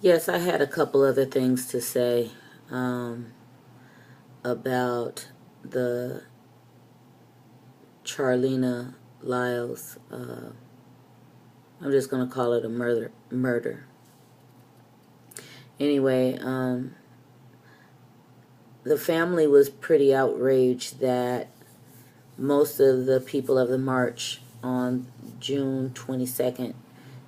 Yes, I had a couple other things to say about the Charleena Lyles. I'm just going to call it a murder. Anyway, the family was pretty outraged that most of the people of the march on June 22nd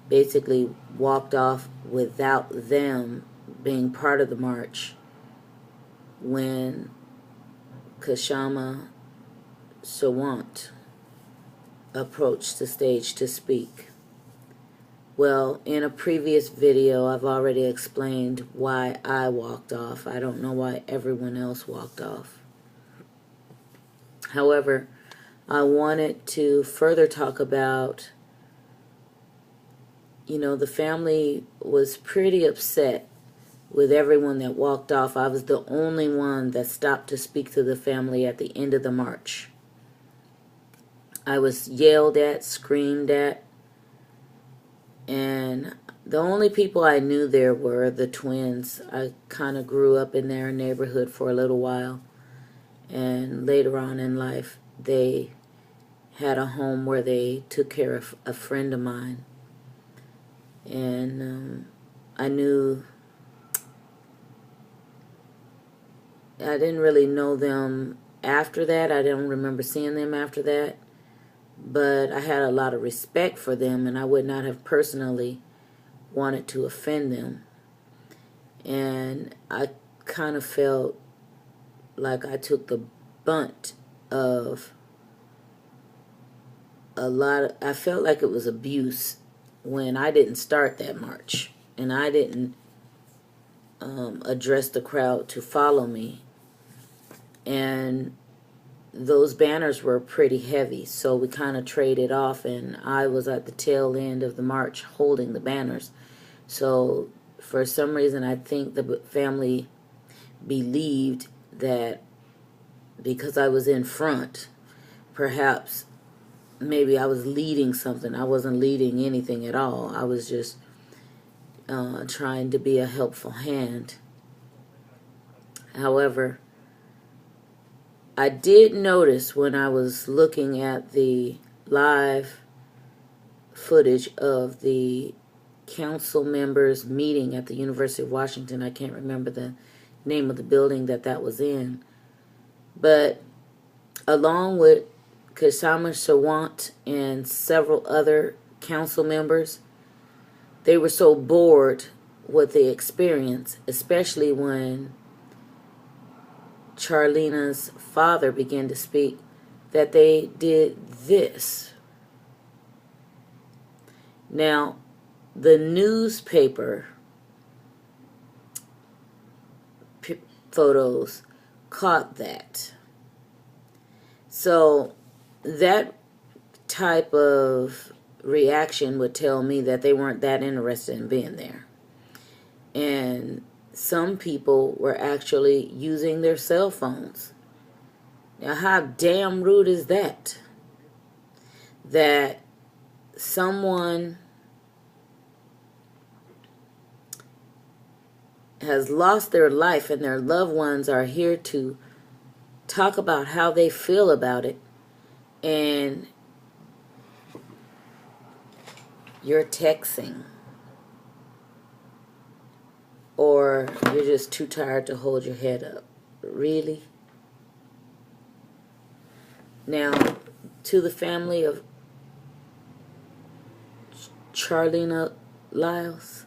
basically walked off without them being part of the march when Kshama Sawant approached the stage to speak. Well, in a previous video, I've already explained why I walked off. I don't know why everyone else walked off. However, I wanted to further talk about, the family was pretty upset with everyone that walked off. I was the only one that stopped to speak to the family at the end of the march. I was yelled at, screamed at, and the only people I knew there were the twins. I kind of grew up in their neighborhood for a little while, and later on in life, they had a home where they took care of a friend of mine. And I didn't really know them after that. I don't remember seeing them after that. But I had a lot of respect for them, and I would not have personally wanted to offend them. And I kind of felt like I took the brunt of I felt like it was abuse when I didn't start that march, and I didn't address the crowd to follow me. And those banners were pretty heavy, so we kind of traded off, and I was at the tail end of the march holding the banners. So for some reason, I think the family believed that because I was in front, perhaps maybe I was leading something. I wasn't leading anything at all. I was just trying to be a helpful hand. However, I did notice when I was looking at the live footage of the council members meeting at the University of Washington. I can't remember the name of the building that was in. But along with Kshama Sawant and several other council members, they were so bored with the experience, especially when Charleena's father began to speak, that they did this. Now, the newspaper photos caught that. So that type of reaction would tell me that they weren't that interested in being there. And some people were actually using their cell phones. Now, how damn rude is that? That someone has lost their life and their loved ones are here to talk about how they feel about it, and you're texting, or you're just too tired to hold your head up. Really? Now, to the family of Charleena Lyles,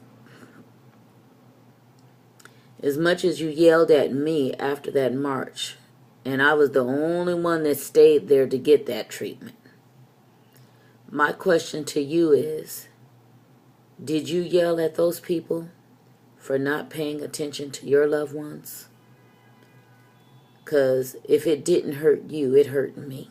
as much as you yelled at me after that march, and I was the only one that stayed there to get that treatment, my question to you is, did you yell at those people for not paying attention to your loved ones? Because if it didn't hurt you, it hurt me.